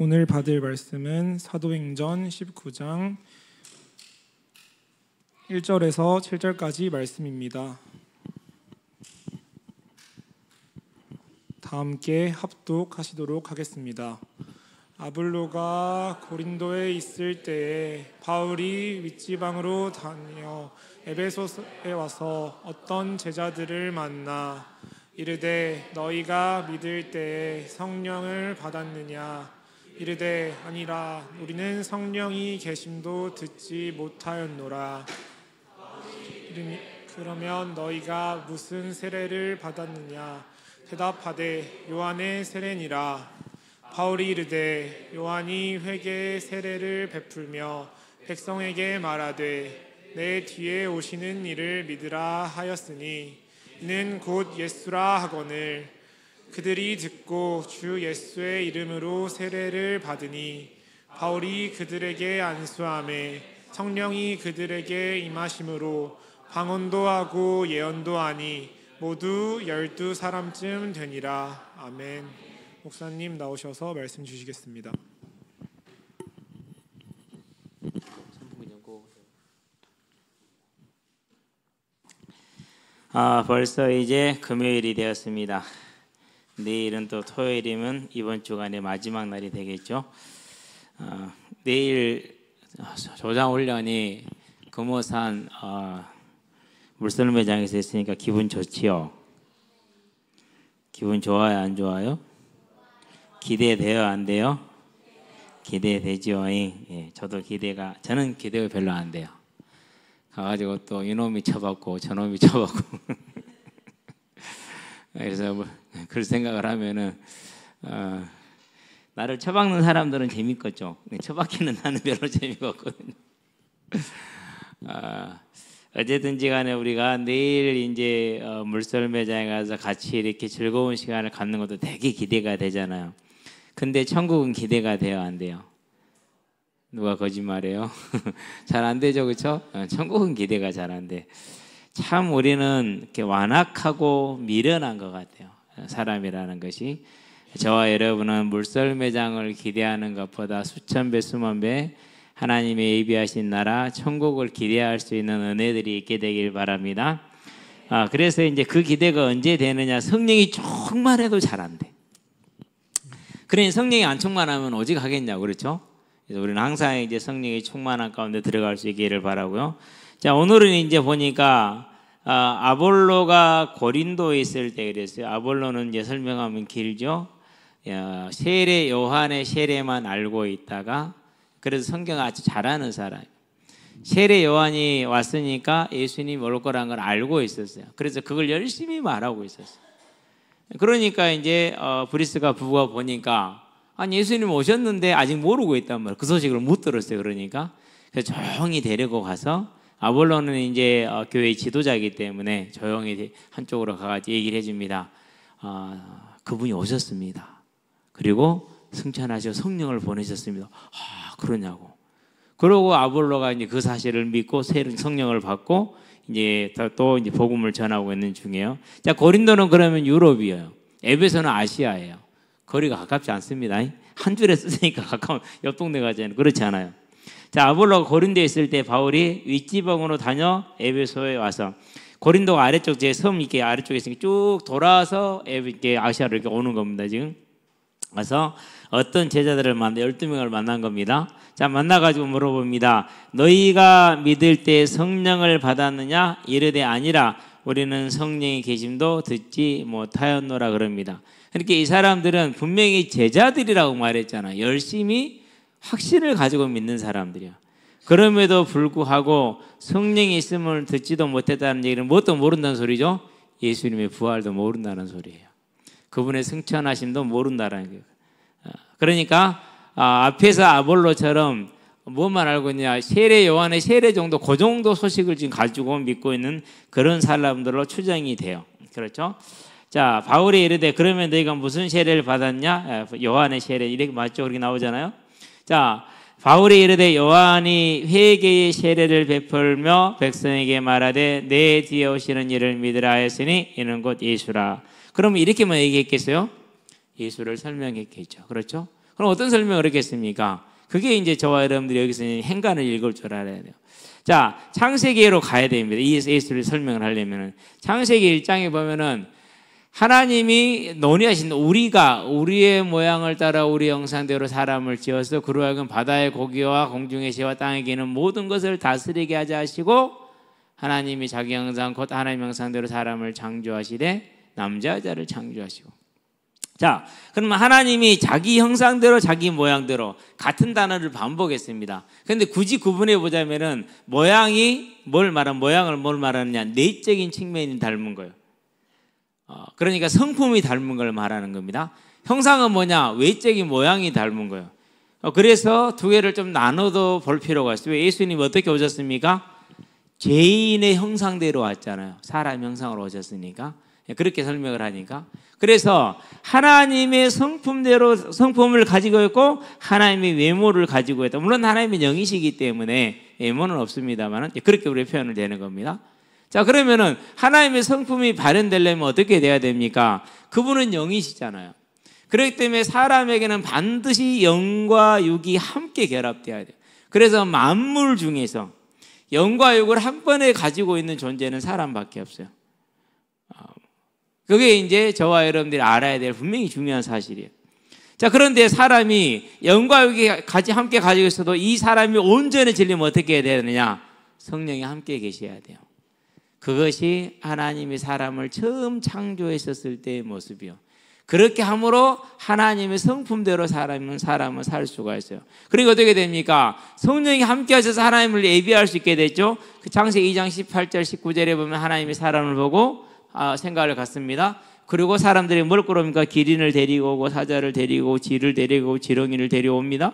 오늘 받을 말씀은 사도행전 19장 1절에서 7절까지 말씀입니다. 다 함께 합독하시도록 하겠습니다. 아볼로가 고린도에 있을 때에 바울이 윗지방으로 다녀 에베소에 와서 어떤 제자들을 만나 이르되 너희가 믿을 때에 성령을 받았느냐? 이르되 아니라 우리는 성령이 계심도 듣지 못하였노라. 그러면 너희가 무슨 세례를 받았느냐? 대답하되 요한의 세례니라. 바울이 이르되 요한이 회개의 세례를 베풀며 백성에게 말하되 내 뒤에 오시는 이를 믿으라 하였으니 이는 곧 예수라 하거늘 그들이 듣고 주 예수의 이름으로 세례를 받으니 바울이 그들에게 안수하매 성령이 그들에게 임하심으로 방언도 하고 예언도 하니 모두 12사람쯤 되니라. 아멘. 목사님 나오셔서 말씀 주시겠습니다. 벌써 이제 금요일이 되었습니다. 내일은 또 토요일이면 이번 주간의 마지막 날이 되겠죠. 내일 조장훈련이 금호산 물썰매장에서 있으니까 기분 좋지요? 기분 좋아요? 안 좋아요? 기대돼요? 안 돼요? 기대되죠? 예, 저는 기대가 별로 안 돼요. 가가지고 또 이놈이 쳐받고 저놈이 쳐받고 그래서 그런 생각을 하면은 나를 쳐박는 사람들은 재밌겠죠. 쳐박히는 나는 별로 재미가 없거든요. 어쨌든지 간에 우리가 내일 이제 물썰매장에 가서 같이 이렇게 즐거운 시간을 갖는 것도 되게 기대가 되잖아요. 근데 천국은 기대가 돼요? 안 돼요? 누가 거짓말해요? 잘 안 되죠, 그렇죠? 천국은 기대가 잘 안 돼. 참 우리는 이렇게 완악하고 미련한 것 같아요. 사람이라는 것이. 저와 여러분은 물썰매장을 기대하는 것보다 수천 배, 수만 배 하나님의 예비하신 나라 천국을 기대할 수 있는 은혜들이 있게 되길 바랍니다. 그래서 이제 그 기대가 언제 되느냐? 성령이 충만해도 잘 안 돼. 그러니 성령이 안 충만하면 오직 하겠냐고, 그렇죠? 그래서 우리는 항상 이제 성령이 충만한 가운데 들어갈 수 있기를 바라고요. 자, 오늘은 이제 보니까 아볼로가 고린도에 있을 때 그랬어요. 아볼로는 이제 설명하면 길죠. 세례 요한의 세례만 알고 있다가 그래서 성경을 아주 잘하는 사람. 세례 요한이 왔으니까 예수님이 올 거라는 걸 알고 있었어요. 그래서 그걸 열심히 말하고 있었어요. 그러니까 이제 브리스가 부부가 보니까 아니 예수님 오셨는데 아직 모르고 있단 말이에요. 그 소식을 못 들었어요. 그러니까 그래서 조용히 데리고 가서 아볼로는 이제 교회의 지도자이기 때문에 조용히 한쪽으로 가가지고 얘기를 해줍니다. 그분이 오셨습니다. 그리고 승천하셔 성령을 보내셨습니다. 그러냐고. 그러고 아볼로가 이제 그 사실을 믿고 성령을 받고 이제 또 이제 복음을 전하고 있는 중이에요. 자, 고린도는 그러면 유럽이에요. 에베소는 아시아예요. 거리가 가깝지 않습니다. 한 줄에 쓰니까 가까운 옆 동네 가잖아요. 그렇지 않아요. 자, 아볼로가 고린도에 있을 때 바울이 윗지방으로 다녀 에베소에 와서 고린도가 아래쪽 제 섬 이렇게 아래쪽에 있으니까 쭉 돌아서 이렇게 아시아로 이렇게 오는 겁니다. 지금 와서 어떤 제자들을 만나 12명을 만난 겁니다. 자, 만나가지고 물어봅니다. 너희가 믿을 때 성령을 받았느냐? 이르되 아니라 우리는 성령이 계심도 듣지 못하였노라 그럽니다. 그러니까 이 사람들은 분명히 제자들이라고 말했잖아요. 열심히 확신을 가지고 믿는 사람들이야. 그럼에도 불구하고 성령이 있음을 듣지도 못했다는 얘기는 뭣도 모른다는 소리죠. 예수님의 부활도 모른다는 소리예요. 그분의 승천하심도 모른다는 거예요. 그러니까 앞에서 아볼로처럼 뭐만 알고 있냐, 세례 요한의 세례 정도, 그 정도 소식을 지금 가지고 믿고 있는 그런 사람들로 추정이 돼요. 그렇죠? 자, 바울이 이르되 그러면 너희가 무슨 세례를 받았냐? 요한의 세례, 이렇게 맞죠? 그렇게 나오잖아요. 자, 바울이 이르되 요한이 회개의 세례를 베풀며 백성에게 말하되 내 뒤에 오시는 이를 믿으라 하였으니 이는 곧 예수라. 그러면 이렇게만 얘기했겠어요? 예수를 설명했겠죠. 그렇죠? 그럼 어떤 설명을 했겠습니까? 그게 이제 저와 여러분들이 여기서 행간을 읽을 줄 알아야 돼요. 자, 창세기로 가야 됩니다. 이 예수를 설명을 하려면은. 창세기 1장에 보면은 하나님이 논의하신 우리가 우리의 모양을 따라 우리 형상대로 사람을 지어서 그로 하여금 바다의 고기와 공중의 새와 땅에 기는 모든 것을 다스리게 하자 하시고 하나님이 자기 형상 곧 하나님 형상대로 사람을 창조하시되 남자 여자를 창조하시고. 자, 그러면 하나님이 자기 형상대로 자기 모양대로 같은 단어를 반복했습니다. 그런데 굳이 구분해 보자면은 모양이 모양을 뭘 말하느냐? 내적인 측면이 닮은 거예요. 그러니까 성품이 닮은 걸 말하는 겁니다. 형상은 뭐냐? 외적인 모양이 닮은 거예요. 그래서 두 개를 좀 나눠도 볼 필요가 있어요. 예수님이 어떻게 오셨습니까? 죄인의 형상대로 왔잖아요. 사람 형상으로 오셨으니까. 그렇게 설명을 하니까. 그래서 하나님의 성품을 가지고 있고 하나님의 외모를 가지고 있다. 물론 하나님의 영이시기 때문에 외모는 없습니다만 그렇게 우리 표현을 되는 겁니다. 자, 그러면은 하나님의 성품이 발현되려면 어떻게 돼야 됩니까? 그분은 영이시잖아요. 그렇기 때문에 사람에게는 반드시 영과 육이 함께 결합돼야 돼요. 그래서 만물 중에서 영과 육을 한 번에 가지고 있는 존재는 사람밖에 없어요. 그게 이제 저와 여러분들이 알아야 될 분명히 중요한 사실이에요. 자, 그런데 사람이 영과 육이 함께 가지고 있어도 이 사람이 온전해지려면 어떻게 해야 되느냐? 성령이 함께 계셔야 돼요. 그것이 하나님이 사람을 처음 창조했었을 때의 모습이요. 그렇게 함으로 하나님의 성품대로 사람은 살 수가 있어요. 그리고 어떻게 됩니까? 성령이 함께 하셔서 하나님을 예비할 수 있게 됐죠. 그 창세기 2장 18절 19절에 보면 하나님이 사람을 보고 생각을 갖습니다. 그리고 사람들이 뭘 꾸럽니까? 기린을 데리고 오고 사자를 데리고 오고 쥐를 데리고 오고 지렁이를 데려옵니다.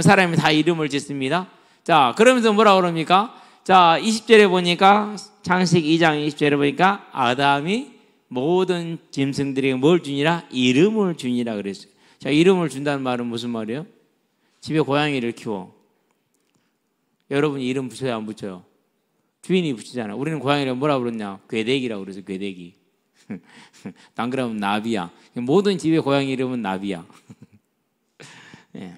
사람이 다 이름을 짓습니다. 자, 그러면서 뭐라고 그럽니까? 자, 20절에 보니까 창세기 2장 20절에 보니까 아담이 모든 짐승들에게 뭘 주니라? 이름을 주니라 그랬어요. 자, 이름을 준다는 말은 무슨 말이에요? 집에 고양이를 키워. 여러분이 이름 붙여요, 안 붙여요? 주인이 붙이잖아요. 우리는 고양이를 뭐라 그러냐? 괴대기라고 그래서 괴대기. 난 그러면 나비야. 모든 집에 고양이 이름은 나비야. 네.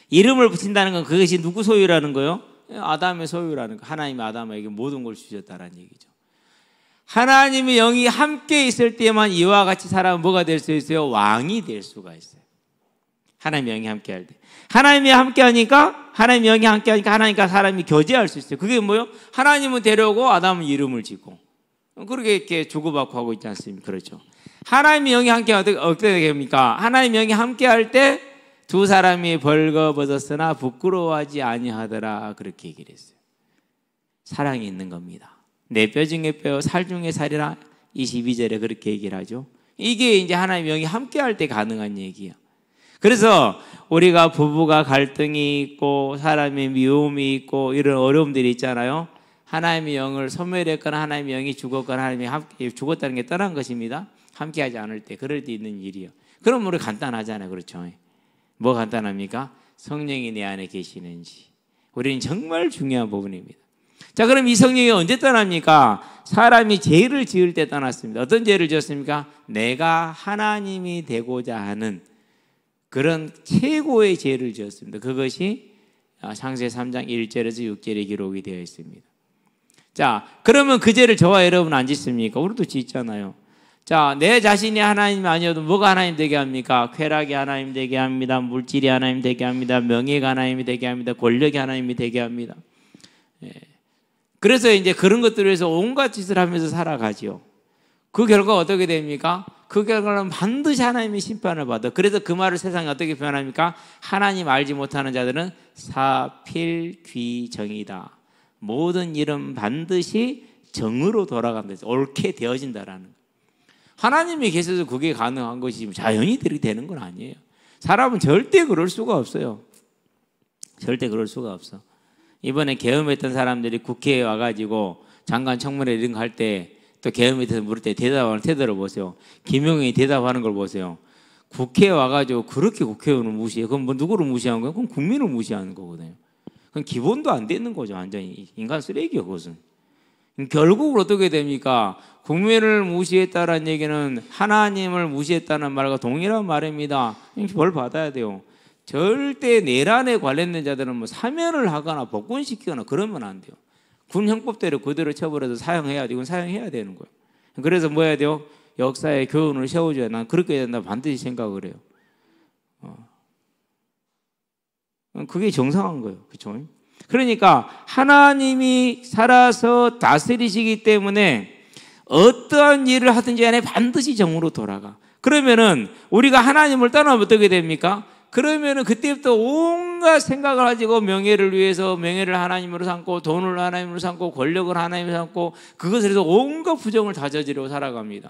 이름을 붙인다는 건 그것이 누구 소유라는 거요? 아담의 소유라는 거. 하나님이 아담에게 모든 걸 주셨다라는 얘기죠. 하나님의 영이 함께 있을 때만 이와 같이 사람은 뭐가 될 수 있어요? 왕이 될 수가 있어요. 하나님의 영이 함께 할 때. 하나님이 함께 하니까 하나님과 사람이 교제할 수 있어요. 그게 뭐예요? 하나님은 데려오고 아담은 이름을 짓고. 그렇게 이렇게 주고받고 하고 있지 않습니까? 그렇죠. 하나님의 영이 함께 어떻게 됩니까? 하나님의 영이 함께 할 때 두 사람이 벌거벗었으나 부끄러워하지 아니하더라. 그렇게 얘기를 했어요. 사랑이 있는 겁니다. 내 뼈 중에 뼈, 살 중에 살이라 22절에 그렇게 얘기를 하죠. 이게 이제 하나님의 영이 함께 할 때 가능한 얘기예요. 그래서 우리가 부부가 갈등이 있고 사람의 미움이 있고 이런 어려움들이 있잖아요. 하나님의 영을 소멸했거나 하나님의 영이 죽었거나 하나님이 함께 죽었다는 게 떠난 것입니다. 함께 하지 않을 때, 그럴 때 있는 일이요. 그럼 우리 간단하잖아요. 그렇죠? 뭐 간단합니까? 성령이 내 안에 계시는지. 우리는 정말 중요한 부분입니다. 자, 그럼 이 성령이 언제 떠납니까? 사람이 죄를 지을 때 떠났습니다. 어떤 죄를 지었습니까? 내가 하나님이 되고자 하는 그런 최고의 죄를 지었습니다. 그것이 창세기 3장 1절에서 6절에 기록이 되어 있습니다. 자, 그러면 그 죄를 저와 여러분 안 짓습니까? 우리도 짓잖아요. 자, 내 자신이 하나님이 아니어도 뭐가 하나님 되게 합니까? 쾌락이 하나님 되게 합니다. 물질이 하나님 되게 합니다. 명예가 하나님이 되게 합니다. 권력이 하나님이 되게 합니다. 예. 그래서 이제 그런 것들을 위해서 온갖 짓을 하면서 살아가지요. 그 결과가 어떻게 됩니까? 그 결과는 반드시 하나님의 심판을 받아. 그래서 그 말을 세상에 어떻게 표현합니까? 하나님 알지 못하는 자들은 사필귀정이다. 모든 일은 반드시 정으로 돌아간다. 옳게 되어진다라는 거. 하나님이 계셔서 그게 가능한 것이 자연히 되는 건 아니에요. 사람은 절대 그럴 수가 없어요. 절대 그럴 수가 없어. 이번에 계엄했던 사람들이 국회에 와가지고 장관 청문회 이런 거 할 때 또 계엄에 대해서 물을 때 대답하는 태도를 보세요. 김용현이 대답하는 걸 보세요. 국회에 와가지고 그렇게 국회의원을 무시해. 그럼 뭐 누구를 무시하는 거예요? 그럼 국민을 무시하는 거거든요. 그건 기본도 안 되는 거죠. 완전히 인간 쓰레기요, 그것은. 결국 어떻게 됩니까? 국민을 무시했다는 얘기는 하나님을 무시했다는 말과 동일한 말입니다. 벌 받아야 돼요. 절대 내란에 관련된 자들은 뭐 사면을 하거나 복권시키거나 그러면 안 돼요. 군 형법대로 그대로 처벌해서 사형해야 돼. 이건 사형해야 되는 거예요. 그래서 뭐 해야 돼요? 역사의 교훈을 세워줘야. 난 그렇게 해야 된다 반드시 생각을 해요. 그게 정상한 거예요. 그렇죠? 그러니까 하나님이 살아서 다스리시기 때문에 어떠한 일을 하든지 간에 반드시 정으로 돌아가. 그러면은 우리가 하나님을 떠나면 어떻게 됩니까? 그러면은 그때부터 온갖 생각을 가지고 명예를 위해서 명예를 하나님으로 삼고 돈을 하나님으로 삼고 권력을 하나님으로 삼고 그것을 해서 온갖 부정을 다 저지르고 살아갑니다.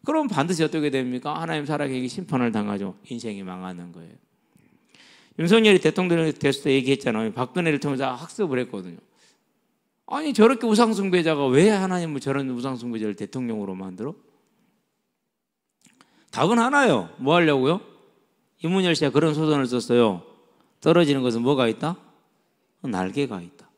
그럼 반드시 어떻게 됩니까? 하나님 살아계기 심판을 당하죠. 인생이 망하는 거예요. 윤석열이 대통령이 됐을 때 얘기했잖아요. 박근혜를 통해서 학습을 했거든요. 아니 저렇게 우상숭배자가 왜 하나님을 저런 우상숭배자를 대통령으로 만들어? 답은 하나요. 뭐 하려고요? 이문열 씨가 그런 소설을 썼어요. 떨어지는 것은 뭐가 있다? 날개가 있다.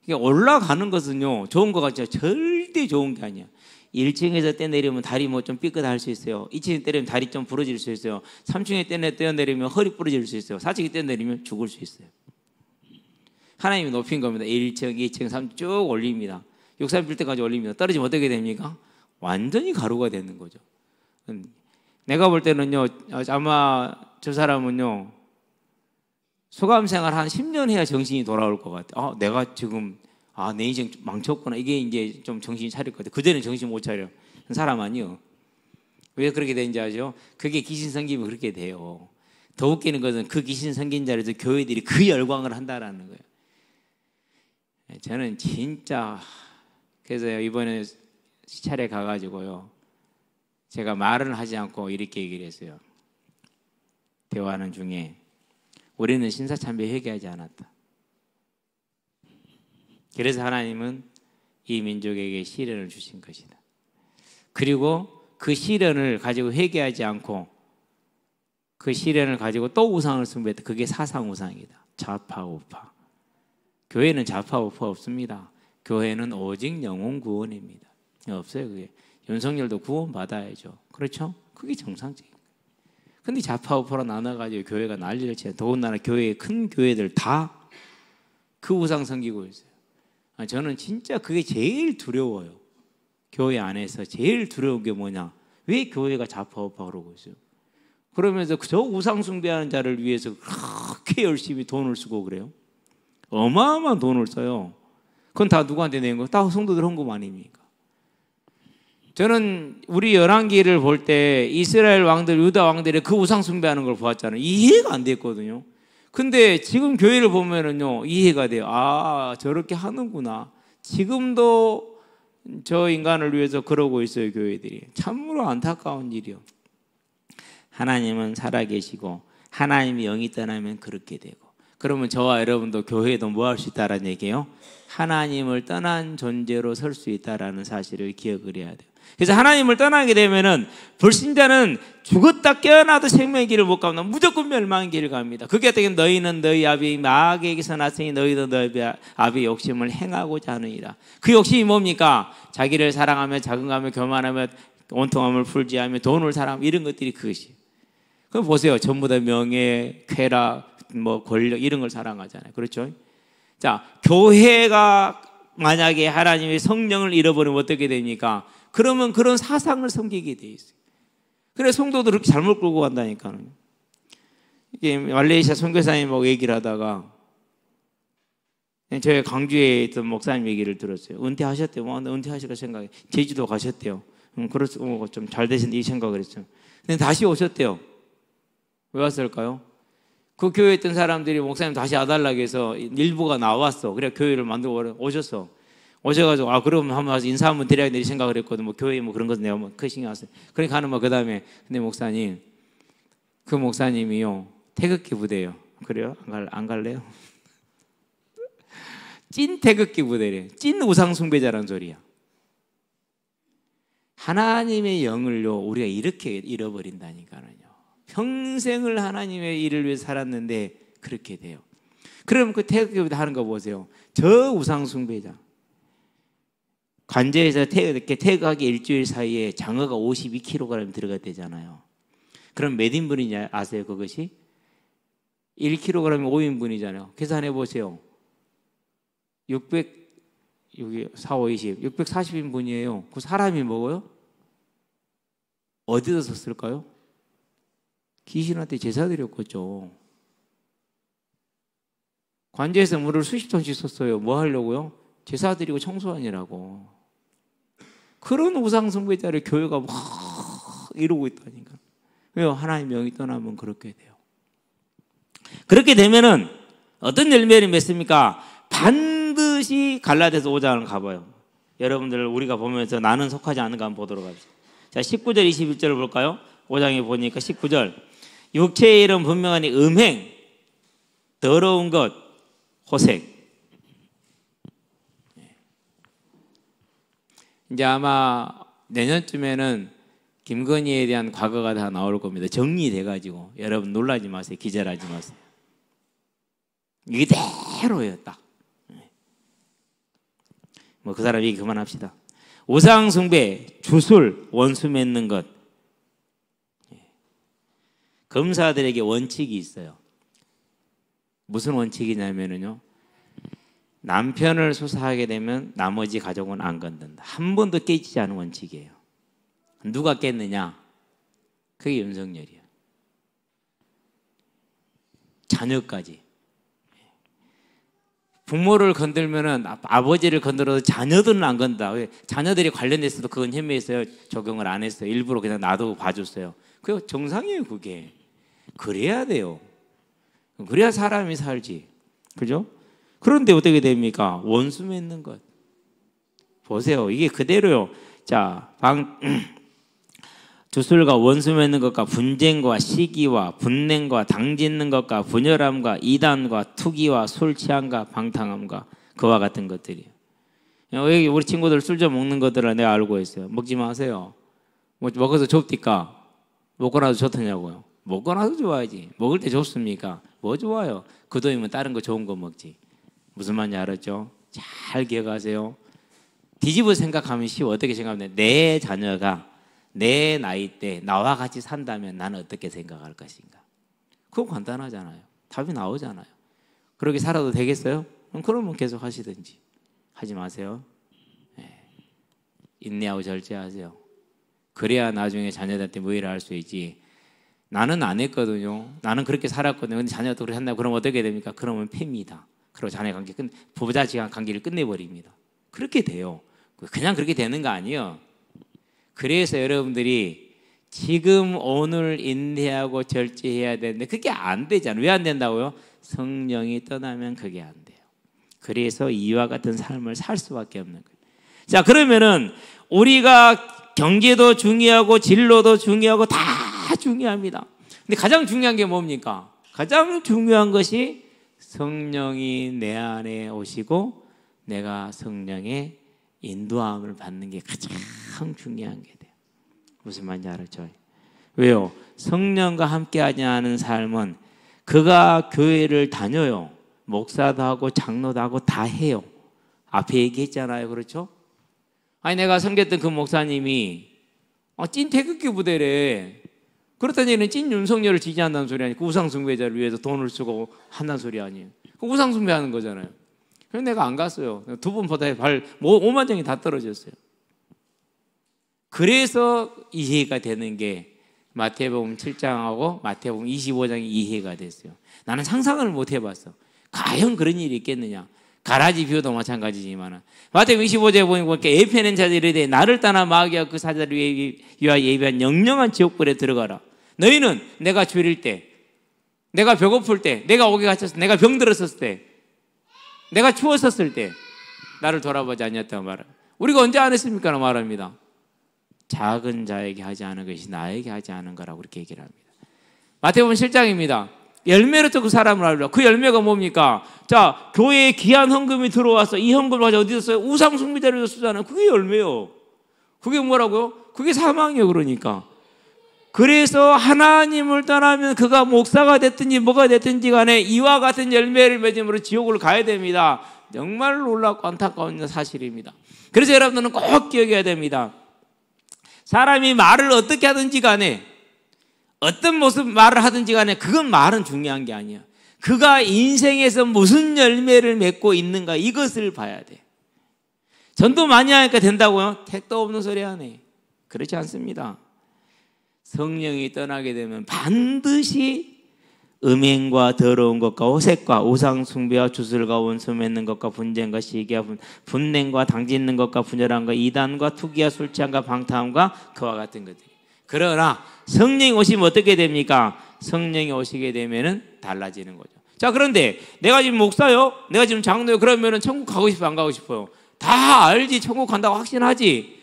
그러니까 올라가는 것은요 좋은 것 같죠. 절대 좋은 게 아니야. 1층에서 떼내리면 다리 뭐 좀 삐끗할 수 있어요. 2층에 때리면 다리 좀 부러질 수 있어요. 3층에 떼내리면 허리 부러질 수 있어요. 4층에 떼내리면 죽을 수 있어요. 하나님이 높인 겁니다. 1층, 2층, 3층 쭉 올립니다. 63빌 때까지 올립니다. 떨어지면 어떻게 됩니까? 완전히 가루가 되는 거죠. 내가 볼 때는요 아마 저 사람은요 소감생활 한 10년 해야 정신이 돌아올 것 같아요. 내가 지금 내 인생 망쳤구나. 이게 이제 좀 정신이 차릴 것 같아요. 그전에는 정신 못 차려. 사람 아니요. 왜 그렇게 되는지 아죠? 그게 귀신 섬기면 그렇게 돼요. 더 웃기는 것은 그 귀신 섬긴 자리에서 교회들이 그 열광을 한다라는 거예요. 저는 진짜 그래서 이번에 시찰에 가가지고요 제가 말은 하지 않고 이렇게 얘기를 했어요. 대화하는 중에 우리는 신사참배 회개하지 않았다. 그래서 하나님은 이 민족에게 시련을 주신 것이다. 그리고 그 시련을 가지고 회개하지 않고 그 시련을 가지고 또 우상을 숭배했다. 그게 사상 우상이다. 좌파 우파. 교회는 좌파 우파 없습니다. 교회는 오직 영혼 구원입니다. 없어요 그게. 윤석열도 구원 받아야죠. 그렇죠? 그게 정상적인 거예요. 근데 좌파 우파로 나눠가지고 교회가 난리를 쳐요. 더군다나 교회의 큰 교회들 다 그 우상 섬기고 있어요. 저는 진짜 그게 제일 두려워요. 교회 안에서 제일 두려운 게 뭐냐? 왜 교회가 좌파우파 그러고 있어요? 그러면서 저 우상 숭배하는 자를 위해서 그렇게 열심히 돈을 쓰고 그래요? 어마어마한 돈을 써요. 그건 다 누구한테 낸 거예요? 다 성도들 헌금 아닙니까? 저는 우리 열왕기를 볼 때 이스라엘 왕들, 유다 왕들이 그 우상 숭배하는 걸 보았잖아요. 이해가 안 됐거든요. 근데 지금 교회를 보면은요 이해가 돼요. 저렇게 하는구나. 지금도 저 인간을 위해서 그러고 있어요. 교회들이. 참으로 안타까운 일이요. 하나님은 살아계시고 하나님이 영이 떠나면 그렇게 되고, 그러면 저와 여러분도 교회에도 뭐 할 수 있다라는 얘기예요? 하나님을 떠난 존재로 설 수 있다라는 사실을 기억을 해야 돼요. 그래서 하나님을 떠나게 되면은 불신자는 죽었다 깨어나도 생명의 길을 못 갑니다. 무조건 멸망의 길을 갑니다. 그게 어떻게 너희는 너희 아비 마귀에게서 났으니 너희도 너희 아비의 욕심을 행하고자 하느니라. 그 욕심이 뭡니까? 자기를 사랑하며 자긍하며 교만하며 온통함을 풀지하며 돈을 사랑하며 이런 것들이 그것이. 그럼 보세요. 전부 다 명예, 쾌락, 뭐 권력 이런 걸 사랑하잖아요. 그렇죠? 자, 교회가 만약에 하나님의 성령을 잃어버리면 어떻게 됩니까? 그러면 그런 사상을 섬기게 돼 있어요. 그래 성도들 그렇게 잘못 끌고 간다니까요. 이게 말레이시아 선교사님하고 얘기를 하다가 저희 강주에 있던 목사님 얘기를 들었어요. 은퇴하셨대요. 은퇴하실까 생각해. 제주도 가셨대요. 그래서 좀 잘 되신 이 생각을 했죠. 근데 다시 오셨대요. 왜 왔을까요? 그 교회에 있던 사람들이 목사님 다시 와달라고 해서 일부가 나왔어. 그래 교회를 만들고 오셨어. 오셔가지고 그럼 한번 와서 인사 한번 드려야 될 생각을 했거든. 뭐 교회 뭐 그런 것은 내가 뭐 큰 신경 안 써요. 그러니까 하는 그 다음에 근데 목사님 그 목사님이요 태극기 부대예요. 그래요? 안 갈래요? 찐 태극기 부대래. 찐 우상 숭배자란 소리야. 하나님의 영을요 우리가 이렇게 잃어버린다니까요. 평생을 하나님의 일을 위해 살았는데 그렇게 돼요. 그럼 그 태극기 부대 하는 거 보세요. 저 우상 숭배자. 관제에서 이렇게 퇴거하기 일주일 사이에 장어가 52kg 들어갔대잖아요. 그럼 몇 인분이냐 아세요? 그것이 1kg이 5인분이잖아요. 계산해 보세요. 600 여기 4, 5, 20 640인분이에요. 그 사람이 먹어요? 어디서 썼을까요? 귀신한테 제사 드렸겠죠. 관제에서 물을 수십 톤씩 썼어요. 뭐 하려고요? 제사 드리고 청소하느라고. 그런 우상숭배자를 교회가 막 이러고 있다니까. 왜요? 하나님의 영이 떠나면 그렇게 돼요. 그렇게 되면은 어떤 열매를 맺습니까? 반드시 갈라디아서 5장을 가봐요. 여러분들 우리가 보면서 나는 속하지 않은가 한번 보도록 합시다. 자, 19절 21절을 볼까요? 5장에 보니까 19절 육체의 일은 분명하니 음행, 더러운 것, 호색. 이제 아마 내년쯤에는 김건희에 대한 과거가 다 나올 겁니다. 정리돼가지고 여러분 놀라지 마세요. 기절하지 마세요. 이대로예요. 딱. 뭐 그 사람 얘기 그만합시다. 우상숭배, 주술, 원수 맺는 것. 검사들에게 원칙이 있어요. 무슨 원칙이냐면요, 남편을 수사하게 되면 나머지 가족은 안 건든다. 한 번도 깨지지 않은 원칙이에요. 누가 깼느냐? 그게 윤석열이에요. 자녀까지. 부모를 건들면은 아버지를 건드려도 자녀들은 안 건다. 왜? 자녀들이 관련됐어도 그건 혐의했어요. 적용을 안 했어요. 일부러 그냥 놔두고 봐줬어요. 그게 정상이에요. 그게. 그래야 돼요. 그래야 사람이 살지. 그죠? 그런데 어떻게 됩니까? 원수 맺는 것. 보세요. 이게 그대로요. 자, 주술과 원수 맺는 것과 분쟁과 시기와 분냉과 당짓는 것과 분열함과 이단과 투기와 술 취함과 방탕함과 그와 같은 것들이에요. 여기 우리 친구들 술 좀 먹는 것들을 내가 알고 있어요. 먹지 마세요. 먹어서 좁디까? 먹고 나서 좋더냐고요. 먹고 나서 좋아야지. 먹을 때 좋습니까? 뭐 좋아요? 그 돈이면 다른 거 좋은 거 먹지. 무슨 말인지 알았죠? 잘 기억하세요. 뒤집어 생각하면 쉬워. 어떻게 생각하면 내 자녀가 내 나이 때 나와 같이 산다면 나는 어떻게 생각할 것인가? 그거 간단하잖아요. 답이 나오잖아요. 그렇게 살아도 되겠어요? 그러면 계속 하시든지. 하지 마세요. 네. 인내하고 절제하세요. 그래야 나중에 자녀들한테 뭐 일을 할 수 있지. 나는 안 했거든요. 나는 그렇게 살았거든요. 근데 자녀도 그렇게 한다고 그러면 어떻게 됩니까? 그러면 팹니다. 그리고 자녀 관계 부부자식 관계를 끝내버립니다. 그렇게 돼요. 그냥 그렇게 되는 거 아니에요. 그래서 여러분들이 지금 오늘 인내하고 절제해야 되는데 그게 안 되잖아요. 왜 안 된다고요? 성령이 떠나면 그게 안 돼요. 그래서 이와 같은 삶을 살 수밖에 없는 거예요. 자, 그러면은 우리가 경제도 중요하고 진로도 중요하고 다 중요합니다. 근데 가장 중요한 게 뭡니까? 가장 중요한 것이 성령이 내 안에 오시고 내가 성령의 인도함을 받는 게 가장 중요한 게 돼요. 무슨 말인지 알았죠? 왜요? 성령과 함께하지 않은 삶은 그가 교회를 다녀요. 목사도 하고 장로도 하고 다 해요. 앞에 얘기했잖아요. 그렇죠? 아니 내가 섬겼던 그 목사님이 찐 태극기 부대래. 그렇다는 얘기는 찐 윤석열을 지지한다는 소리 아니에요. 그 우상숭배자를 위해서 돈을 쓰고 한다는 소리 아니에요. 그 우상숭배하는 거잖아요. 그래서 내가 안 갔어요. 두 번 보다 5만 장이 다 떨어졌어요. 그래서 이해가 되는 게 마태복음 7장하고 마태복음 25장이 이해가 됐어요. 나는 상상을 못 해봤어. 과연 그런 일이 있겠느냐. 가라지 비유도 마찬가지지만 마태복음 25장에 보니까 예편한 자들에 대해 나를 떠나 마귀와 그 사자를 위하여 예비한 영영한 지옥불에 들어가라. 너희는 내가 줄일 때, 내가 배고플 때, 내가 옥에 갇혔을 때, 내가 병들었을 때, 내가 추웠었을 때 나를 돌아보지 않았다고 말합니다. 우리가 언제 안 했습니까? 말합니다. 작은 자에게 하지 않은 것이 나에게 하지 않은 거라고 그렇게 얘기를 합니다. 마태복음 7장입니다. 열매로부터 그 사람을 알라. 그 열매가 뭡니까? 자, 교회에 귀한 헌금이 들어와서 이 헌금을 가지고 어디서 써요? 우상숭배자로 쓰잖아요. 그게 열매요. 그게 뭐라고요? 그게 사망이에요. 그러니까. 그래서 하나님을 떠나면 그가 목사가 됐든지 뭐가 됐든지 간에 이와 같은 열매를 맺음으로 지옥을 가야 됩니다. 정말 놀랍고 안타까운 사실입니다. 그래서 여러분들은 꼭 기억해야 됩니다. 사람이 말을 어떻게 하든지 간에 어떤 모습 말을 하든지 간에 그건 말은 중요한 게 아니야. 그가 인생에서 무슨 열매를 맺고 있는가 이것을 봐야 돼. 전도 많이 하니까 된다고요? 택도 없는 소리 하네. 그렇지 않습니다. 성령이 떠나게 되면 반드시 음행과 더러운 것과 호색과 우상 숭배와 주술과 원수 맺는 것과 분쟁과 시기와 분냉과 당짓는 것과 분열함과 이단과 투기와 술 취함과 방탕함과 그와 같은 것들. 그러나 성령이 오시면 어떻게 됩니까? 성령이 오시게 되면은 달라지는 거죠. 자, 그런데 내가 지금 목사요, 내가 지금 장로요, 그러면은 천국 가고 싶어요, 안 가고 싶어요? 다 알지. 천국 간다고 확신하지.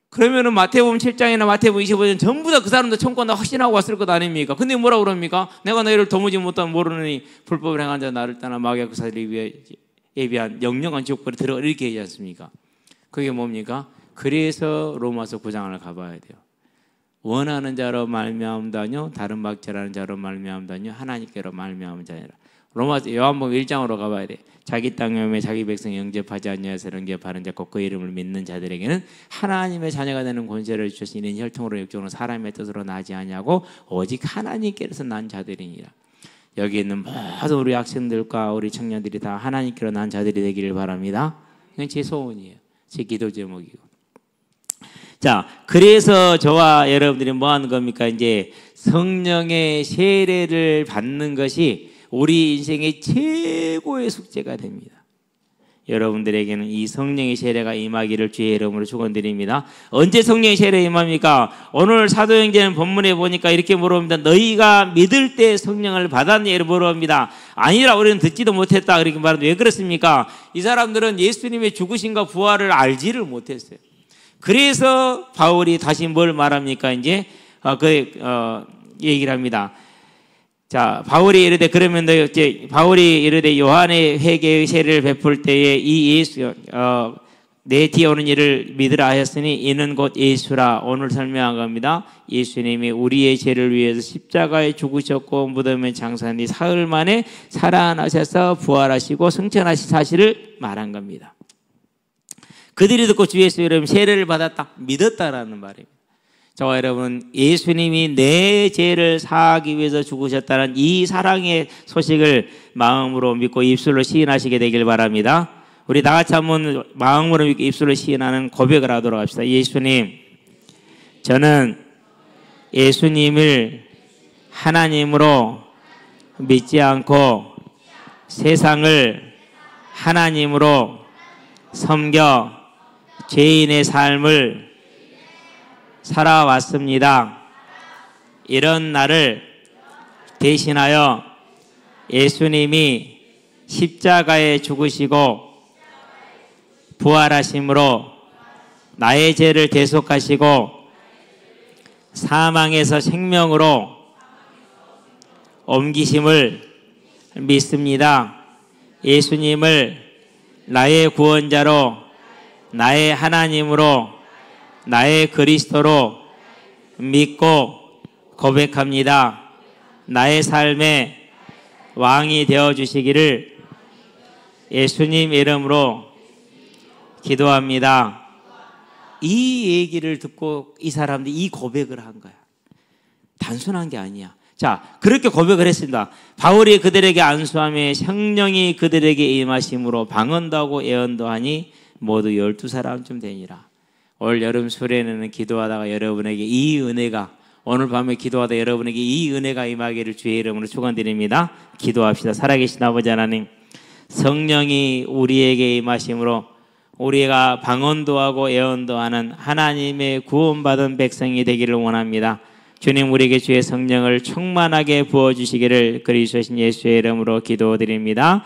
그러면은 마태복음 7장이나 마태복음 25장 전부 다 그 사람도 천국 간다고 확신하고 왔을 것 아닙니까? 근데 뭐라고 그럽니까? 내가 너희를 도무지 못하면 모르느니 불법을 행한 자 나를 떠나 마귀와 그 사들이 위해 예비한 영영한 지옥불에 들어가 이렇게 얘기하지 않습니까? 그게 뭡니까? 그래서 로마서 9장을 가봐야 돼요. 원하는 자로 말미암다뇨 다른 박제라는 자로 말미암다뇨 하나님께로 말미암은 자니라. 로마서 요한복음 1장으로 가봐야 돼. 자기 땅에 오매 자기 백성 영접하지 않냐서 영접하는 자 곧 그 이름을 믿는 자들에게는 하나님의 자녀가 되는 권세를 주시는 혈통으로 육종으로 사람의 뜻으로 나지 아니하고 오직 하나님께서 난 자들이니라. 여기 있는 모든 우리 학생들과 우리 청년들이 다 하나님께로 난 자들이 되기를 바랍니다. 이건 제 소원이에요. 제 기도 제목이고. 자, 그래서 저와 여러분들이 뭐 하는 겁니까? 이제 성령의 세례를 받는 것이 우리 인생의 최고의 숙제가 됩니다. 여러분들에게는 이 성령의 세례가 임하기를 주의 이름으로 축원드립니다. 언제 성령의 세례 임합니까? 오늘 사도행전 본문에 보니까 이렇게 물어봅니다. 너희가 믿을 때 성령을 받았니? 이렇게 물어봅니다. 아니라 우리는 듣지도 못했다. 그렇게 말하는데 왜 그렇습니까? 이 사람들은 예수님의 죽으심과 부활을 알지를 못했어요. 그래서 바울이 다시 뭘 말합니까? 이제 얘기를 합니다. 자, 바울이 이르되 그러면 바울이 이르되 요한의 회개의 세례를 베풀 때에 이 예수 내 뒤에 오는 이를 믿으라 하였으니 이는 곧 예수라. 오늘 설명한 겁니다. 예수님이 우리의 죄를 위해서 십자가에 죽으셨고 무덤에 장사한 뒤 사흘 만에 살아나셔서 부활하시고 승천하신 사실을 말한 겁니다. 그들이 듣고 주 예수 이름 세례를 받았다, 믿었다라는 말입니다. 저와 여러분, 예수님이 내 죄를 사하기 위해서 죽으셨다는 이 사랑의 소식을 마음으로 믿고 입술로 시인하시게 되길 바랍니다. 우리 다 같이 한번 마음으로 믿고 입술로 시인하는 고백을 하도록 합시다. 예수님, 저는 예수님을 하나님으로 믿지 않고 세상을 하나님으로 섬겨 죄인의 삶을 살아왔습니다. 이런 나를 대신하여 예수님이 십자가에 죽으시고 부활하심으로 나의 죄를 대속하시고 사망에서 생명으로 옮기심을 믿습니다. 예수님을 나의 구원자로, 나의 하나님으로, 나의 그리스도로 믿고 고백합니다. 나의 삶의 왕이 되어주시기를 예수님 이름으로 기도합니다. 이 얘기를 듣고 이 사람들이 이 고백을 한 거야. 단순한 게 아니야. 자, 그렇게 고백을 했습니다. 바울이 그들에게 안수하며 성령이 그들에게 임하심으로 방언도 하고 예언도 하니 모두 12사람쯤 되니라. 올 여름 수련회는 기도하다가 여러분에게 이 은혜가, 오늘 밤에 기도하다 여러분에게 이 은혜가 임하기를 주의 이름으로 축원드립니다. 기도합시다. 살아계신 아버지 하나님, 성령이 우리에게 임하심으로 우리가 방언도 하고 예언도 하는 하나님의 구원받은 백성이 되기를 원합니다. 주님, 우리에게 주의 성령을 충만하게 부어주시기를 그리스도신 예수의 이름으로 기도드립니다.